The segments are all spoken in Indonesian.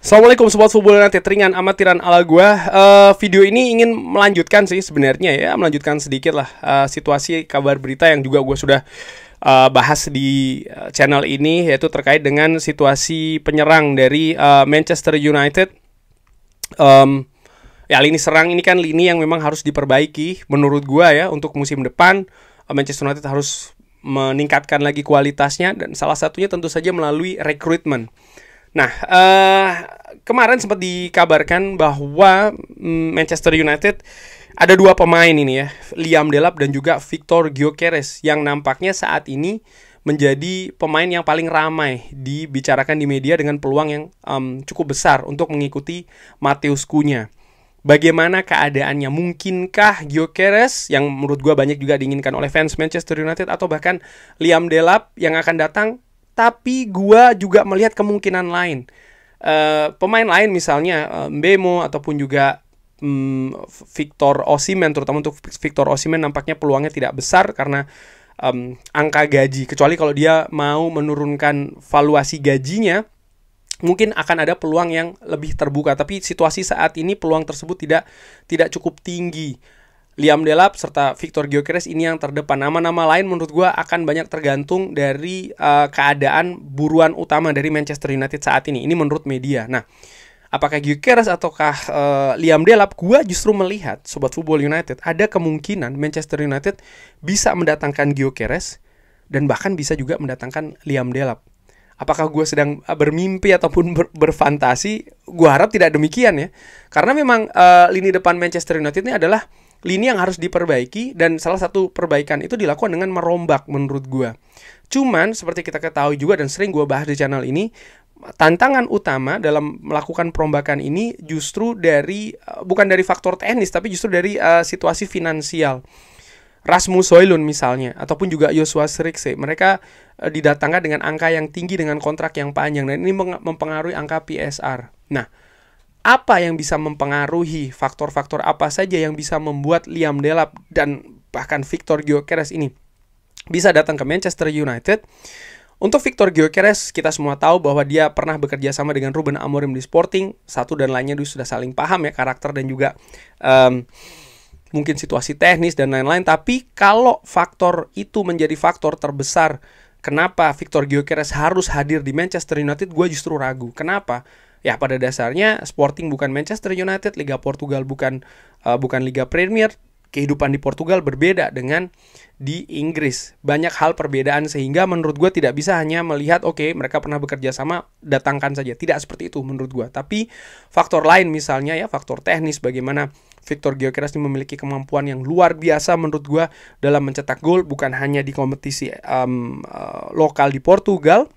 Assalamualaikum Sobat Football United, ringan amatiran ala gua. Video ini ingin melanjutkan sih sebenarnya ya, melanjutkan sedikit lah situasi kabar berita yang juga gua sudah bahas di channel ini, yaitu terkait dengan situasi penyerang dari Manchester United. Ya, lini serang ini kan lini yang memang harus diperbaiki menurut gua ya untuk musim depan. Manchester United harus meningkatkan lagi kualitasnya, dan salah satunya tentu saja melalui rekrutmen. Nah, kemarin sempat dikabarkan bahwa Manchester United ada dua pemain ini ya, Liam Delap dan juga Victor Gyökeres, yang nampaknya saat ini menjadi pemain yang paling ramai dibicarakan di media dengan peluang yang cukup besar untuk mengikuti Matheus Cunha. Bagaimana keadaannya? Mungkinkah Gyökeres, yang menurut gue banyak juga diinginkan oleh fans Manchester United, atau bahkan Liam Delap yang akan datang? Tapi gue juga melihat kemungkinan lain. Pemain lain misalnya Mbemo ataupun juga Victor Osimhen, terutama untuk Victor Osimhen nampaknya peluangnya tidak besar karena angka gaji. Kecuali kalau dia mau menurunkan valuasi gajinya, mungkin akan ada peluang yang lebih terbuka. Tapi situasi saat ini peluang tersebut tidak cukup tinggi. Liam Delap serta Victor Gyökeres ini yang terdepan. Nama-nama lain menurut gue akan banyak tergantung dari keadaan buruan utama dari Manchester United saat ini. Ini menurut media. Nah, apakah Gyökeres ataukah Liam Delap? Gue justru melihat, Sobat Football United, ada kemungkinan Manchester United bisa mendatangkan Gyökeres dan bahkan bisa juga mendatangkan Liam Delap. Apakah gue sedang bermimpi ataupun berfantasi? Gue harap tidak demikian ya. Karena memang lini depan Manchester United ini adalah lini yang harus diperbaiki, dan salah satu perbaikan itu dilakukan dengan merombak menurut gue. Cuman seperti kita ketahui juga dan sering gue bahas di channel ini, tantangan utama dalam melakukan perombakan ini justru dari bukan dari faktor teknis, tapi justru dari situasi finansial. Rasmus Højlund misalnya, ataupun juga Joshua Zirkzee, mereka didatangkan dengan angka yang tinggi dengan kontrak yang panjang, dan ini mempengaruhi angka PSR. Nah, apa yang bisa mempengaruhi, faktor-faktor apa saja yang bisa membuat Liam Delap dan bahkan Victor Gyökeres ini bisa datang ke Manchester United? Untuk Victor Gyökeres, kita semua tahu bahwa dia pernah bekerja sama dengan Ruben Amorim di Sporting. Satu dan lainnya dia sudah saling paham ya, karakter dan juga mungkin situasi teknis dan lain-lain. Tapi kalau faktor itu menjadi faktor terbesar kenapa Victor Gyökeres harus hadir di Manchester United, gue justru ragu. Kenapa? Ya, pada dasarnya Sporting bukan Manchester United, Liga Portugal bukan Liga Premier. Kehidupan di Portugal berbeda dengan di Inggris. Banyak hal perbedaan sehingga menurut gue tidak bisa hanya melihat oke, mereka pernah bekerja sama, datangkan saja. Tidak seperti itu menurut gue. Tapi faktor lain misalnya ya, faktor teknis, bagaimana Victor Gyökeres ini memiliki kemampuan yang luar biasa menurut gue dalam mencetak gol, bukan hanya di kompetisi lokal di Portugal,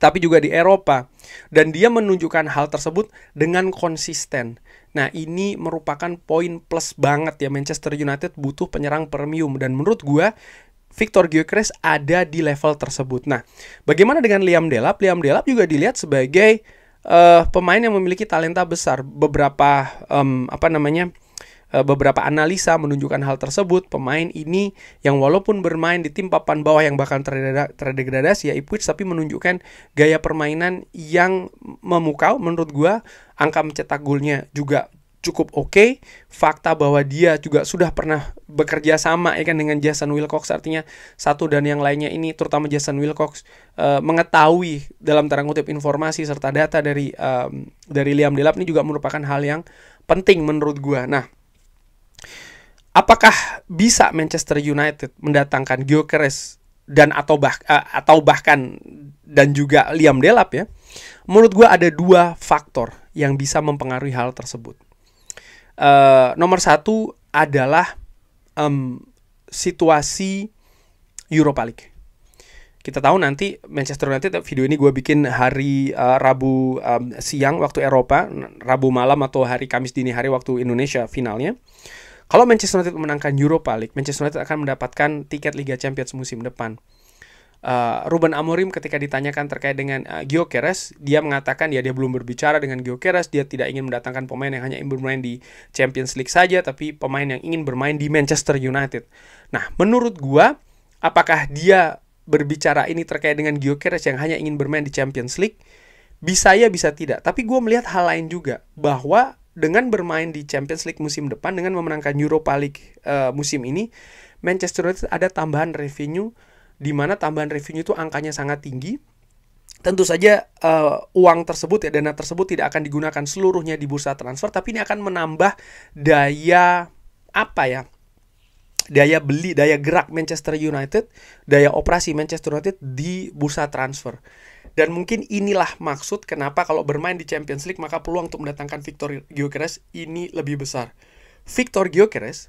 tapi juga di Eropa. Dan dia menunjukkan hal tersebut dengan konsisten. Nah, ini merupakan poin plus banget ya. Manchester United butuh penyerang premium, dan menurut gue Victor Gyökeres ada di level tersebut. Nah, bagaimana dengan Liam Delap? Liam Delap juga dilihat sebagai pemain yang memiliki talenta besar. Beberapa analisa menunjukkan hal tersebut. Pemain ini yang walaupun bermain di tim papan bawah yang bakal terdegradasi ya Ipswich, tapi menunjukkan gaya permainan yang memukau. Menurut gua angka mencetak golnya juga cukup oke. Fakta bahwa dia juga sudah pernah bekerja sama ya kan dengan Jason Wilcox, artinya satu dan yang lainnya ini, terutama Jason Wilcox, mengetahui dalam tanda kutip informasi serta data dari Liam Delap ini juga merupakan hal yang penting menurut gua. Nah, apakah bisa Manchester United mendatangkan Gyökeres dan atau bahkan dan juga Liam Delap ya? Menurut gue ada dua faktor yang bisa mempengaruhi hal tersebut. Nomor satu adalah situasi Europa League. Kita tahu nanti Manchester United, video ini gue bikin hari Rabu siang waktu Eropa, Rabu malam atau hari Kamis dini hari waktu Indonesia finalnya. Kalau Manchester United memenangkan Europa League, Manchester United akan mendapatkan tiket Liga Champions musim depan. Ruben Amorim ketika ditanyakan terkait dengan Gyökeres, dia mengatakan ya dia belum berbicara dengan Gyökeres, dia tidak ingin mendatangkan pemain yang hanya ingin bermain di Champions League saja, tapi pemain yang ingin bermain di Manchester United. Nah, menurut gua, apakah dia berbicara ini terkait dengan Gyökeres yang hanya ingin bermain di Champions League? Bisa ya, bisa tidak. Tapi gue melihat hal lain juga, bahwa dengan bermain di Champions League musim depan, dengan memenangkan Europa League musim ini, Manchester United ada tambahan revenue, di mana tambahan revenue itu angkanya sangat tinggi. Tentu saja uang tersebut ya, dana tersebut tidak akan digunakan seluruhnya di bursa transfer, tapi ini akan menambah daya daya beli, daya gerak Manchester United, daya operasi Manchester United di bursa transfer. Dan mungkin inilah maksud kenapa kalau bermain di Champions League maka peluang untuk mendatangkan Victor Gyökeres ini lebih besar. Victor Gyökeres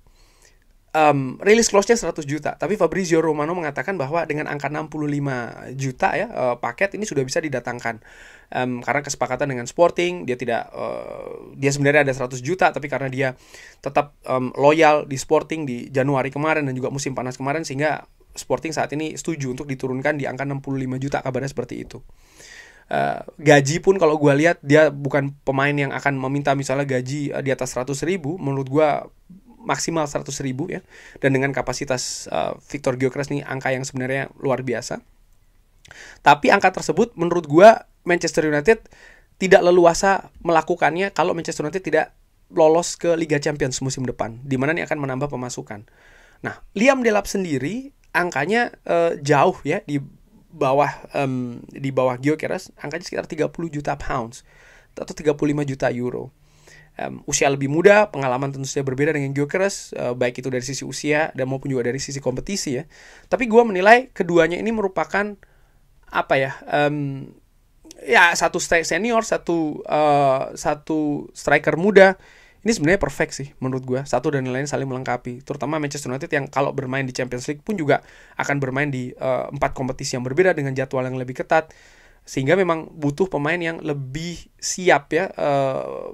release clause-nya 100 juta, tapi Fabrizio Romano mengatakan bahwa dengan angka 65 juta ya paket ini sudah bisa didatangkan. Karena kesepakatan dengan Sporting, dia sebenarnya ada 100 juta, tapi karena dia tetap loyal di Sporting di Januari kemarin dan juga musim panas kemarin, sehingga Sporting saat ini setuju untuk diturunkan di angka 65 juta, kabarnya seperti itu. Gaji pun kalau gue lihat dia bukan pemain yang akan meminta misalnya gaji di atas 100 ribu, menurut gue maksimal 100 ribu ya. Dan dengan kapasitas Victor Gyökeres ini angka yang sebenarnya luar biasa. Tapi angka tersebut menurut gue Manchester United tidak leluasa melakukannya kalau Manchester United tidak lolos ke Liga Champions musim depan, di mana ini akan menambah pemasukan. Nah, Liam Delap sendiri angkanya jauh ya di bawah Gyökeres, angkanya sekitar 30 juta pounds atau 35 juta euro. Usia lebih muda, pengalaman tentu saja berbeda dengan Gyökeres, baik itu dari sisi usia dan maupun juga dari sisi kompetisi ya. Tapi gue menilai keduanya ini merupakan satu senior, satu striker muda. Ini sebenarnya perfect sih menurut gue. Satu dan lain saling melengkapi. Terutama Manchester United yang kalau bermain di Champions League pun juga akan bermain di 4 kompetisi yang berbeda dengan jadwal yang lebih ketat. Sehingga memang butuh pemain yang lebih siap ya,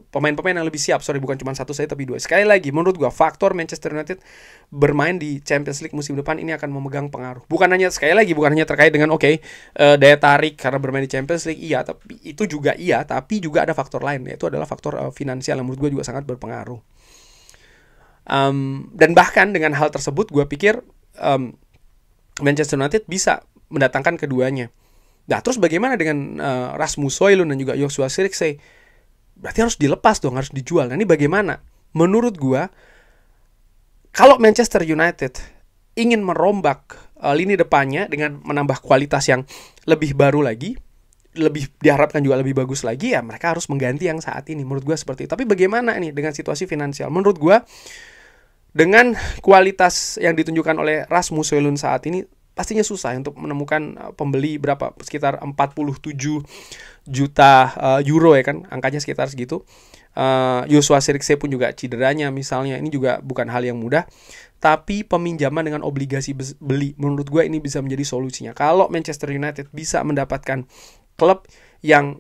pemain-pemain yang lebih siap, bukan cuma satu saja tapi dua. Sekali lagi, menurut gua faktor Manchester United bermain di Champions League musim depan ini akan memegang pengaruh. Bukan hanya terkait dengan daya tarik karena bermain di Champions League, tapi juga ada faktor lain, yaitu adalah faktor finansial yang menurut gua juga sangat berpengaruh. Dan bahkan dengan hal tersebut, gua pikir Manchester United bisa mendatangkan keduanya. Nah, terus bagaimana dengan Rasmus Højlund dan juga Joshua Zirkzee? Berarti harus dilepas dong, harus dijual. Nah, ini bagaimana? Menurut gua, kalau Manchester United ingin merombak lini depannya dengan menambah kualitas yang lebih baru lagi, lebih diharapkan juga lebih bagus lagi, ya mereka harus mengganti yang saat ini. Menurut gua seperti itu. Tapi bagaimana ini dengan situasi finansial? Menurut gua, dengan kualitas yang ditunjukkan oleh Rasmus Højlund saat ini, pastinya susah untuk menemukan pembeli sekitar 47 juta euro ya kan, angkanya sekitar segitu. Joshua Zirkzee pun juga cederanya misalnya, ini juga bukan hal yang mudah. Tapi peminjaman dengan obligasi beli, menurut gue ini bisa menjadi solusinya. Kalau Manchester United bisa mendapatkan klub yang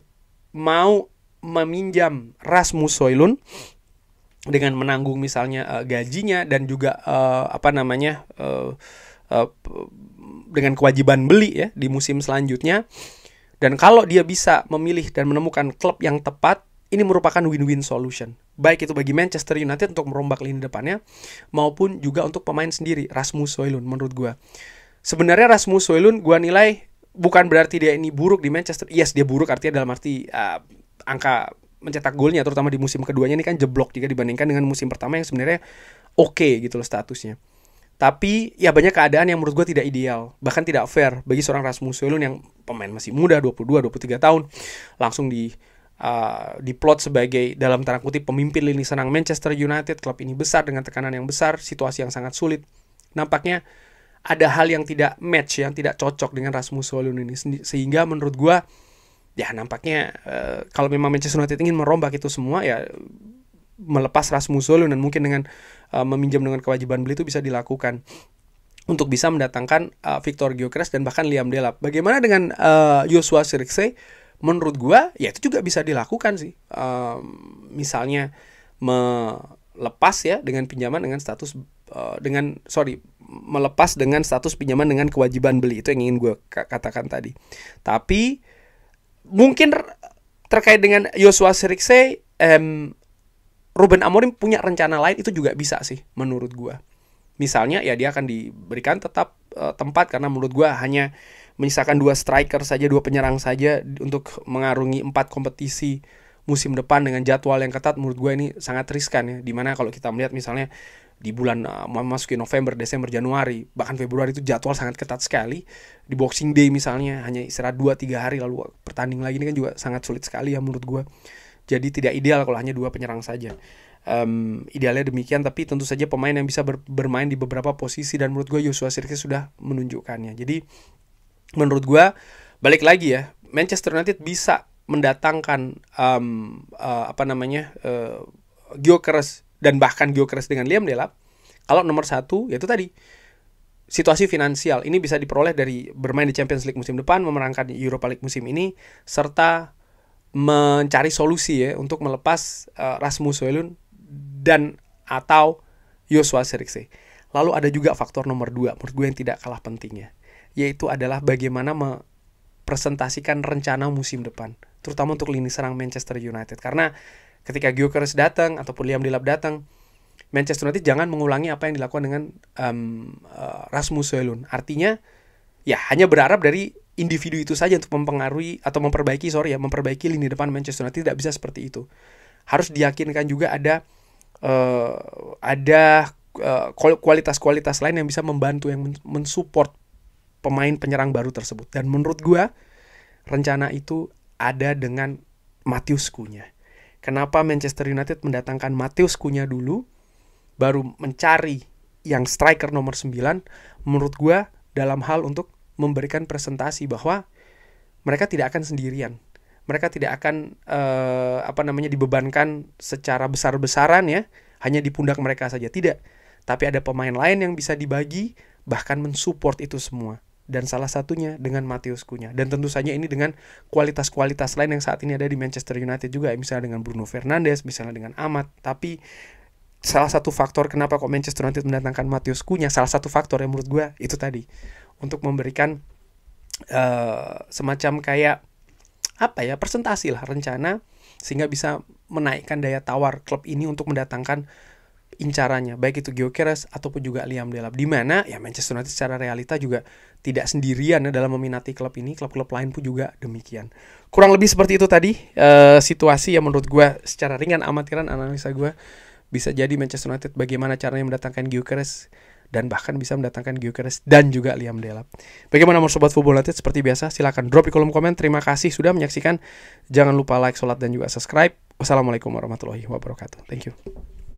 mau meminjam Rasmus Højlund dengan menanggung misalnya gajinya dan juga dengan kewajiban beli ya di musim selanjutnya. Dan kalau dia bisa memilih dan menemukan klub yang tepat, ini merupakan win-win solution. Baik itu bagi Manchester United untuk merombak lini depannya, maupun juga untuk pemain sendiri, Rasmus Højlund menurut gue. Sebenarnya Rasmus Højlund gue nilai bukan berarti dia ini buruk di Manchester. Yes, dia buruk artinya dalam arti angka mencetak golnya, terutama di musim keduanya ini kan jeblok jika dibandingkan dengan musim pertama yang sebenarnya oke gitu loh statusnya. Tapi ya banyak keadaan yang menurut gue tidak ideal, bahkan tidak fair bagi seorang Rasmus Højlund yang pemain masih muda, 22-23 tahun, langsung diplot sebagai dalam tanda kutip pemimpin lini serang Manchester United. Klub ini besar dengan tekanan yang besar, situasi yang sangat sulit. Nampaknya ada hal yang tidak match, yang tidak cocok dengan Rasmus Højlund ini, sehingga menurut gue ya nampaknya kalau memang Manchester United ingin merombak itu semua, ya melepas Rasmus Højlund dan mungkin dengan meminjam dengan kewajiban beli itu bisa dilakukan untuk bisa mendatangkan Victor Gyökeres dan bahkan Liam Delap. Bagaimana dengan Joshua Zirkzee? Menurut gua ya itu juga bisa dilakukan sih. Misalnya melepas ya dengan pinjaman dengan status melepas dengan status pinjaman dengan kewajiban beli, itu yang ingin gua katakan tadi. Tapi mungkin terkait dengan Joshua Zirkzee, Ruben Amorim punya rencana lain, itu juga bisa sih menurut gua. Misalnya ya dia akan diberikan tetap tempat karena menurut gua hanya menyisakan 2 striker saja, 2 penyerang saja untuk mengarungi 4 kompetisi musim depan dengan jadwal yang ketat, menurut gue ini sangat riskan ya. Dimana kalau kita melihat misalnya di bulan memasuki November, Desember, Januari, bahkan Februari itu jadwal sangat ketat sekali. Di Boxing Day misalnya hanya istirahat 2-3 hari lalu pertanding lagi, ini kan juga sangat sulit sekali ya menurut gue. Jadi tidak ideal kalau hanya 2 penyerang saja. Idealnya demikian, tapi tentu saja pemain yang bisa bermain di beberapa posisi, dan menurut gue Joshua Zirkzee sudah menunjukkannya. Jadi menurut gue balik lagi ya, Manchester United bisa mendatangkan Gyökeres dan bahkan Gyökeres dengan Liam Delap kalau nomor 1 yaitu tadi situasi finansial ini bisa diperoleh dari bermain di Champions League musim depan, memenangkan Europa League musim ini, serta mencari solusi ya untuk melepas Rasmus Højlund dan atau Joshua Zirkzee. Lalu ada juga faktor nomor 2 menurut gue yang tidak kalah pentingnya, yaitu adalah bagaimana presentasikan rencana musim depan, terutama untuk lini serang Manchester United. Karena ketika Gyökeres datang ataupun Liam Delap datang, Manchester United jangan mengulangi apa yang dilakukan dengan Rasmus Højlund. Artinya ya hanya berharap dari individu itu saja untuk mempengaruhi atau memperbaiki lini depan Manchester United. Tidak bisa seperti itu. Harus diyakinkan juga ada kualitas-kualitas lain yang bisa membantu, yang mensupport pemain penyerang baru tersebut. Dan menurut gue rencana itu ada dengan Matheus Cunha. Kenapa Manchester United mendatangkan Matheus Cunha dulu, baru mencari yang striker nomor 9? Menurut gue dalam hal untuk memberikan presentasi bahwa mereka tidak akan sendirian. Mereka tidak akan dibebankan secara besar-besaran ya, hanya di pundak mereka saja. Tidak. Tapi ada pemain lain yang bisa dibagi, bahkan mensupport itu semua. Dan salah satunya dengan Matheus Cunha. Dan tentu saja ini dengan kualitas-kualitas lain yang saat ini ada di Manchester United juga. Misalnya dengan Bruno Fernandes, misalnya dengan Ahmad. Tapi salah satu faktor kenapa kok Manchester United mendatangkan Matheus Cunha, salah satu faktor yang menurut gue itu tadi. Untuk memberikan semacam kayak presentasi lah, rencana, sehingga bisa menaikkan daya tawar klub ini untuk mendatangkan incarannya, baik itu Gyökeres ataupun juga Liam Delap. Di mana ya Manchester United secara realita juga tidak sendirian ya dalam meminati klub ini, klub-klub lain pun juga demikian. Kurang lebih seperti itu tadi situasi yang menurut gue secara ringan amatiran analisa gue. Bisa jadi Manchester United bagaimana caranya mendatangkan Gyökeres, dan bahkan bisa mendatangkan Gyökeres dan juga Liam Delap. Bagaimana menurut Sobat Football United? Seperti biasa silakan drop di kolom komen. Terima kasih sudah menyaksikan. Jangan lupa like, sholat, dan juga subscribe. Wassalamualaikum warahmatullahi wabarakatuh. Thank you.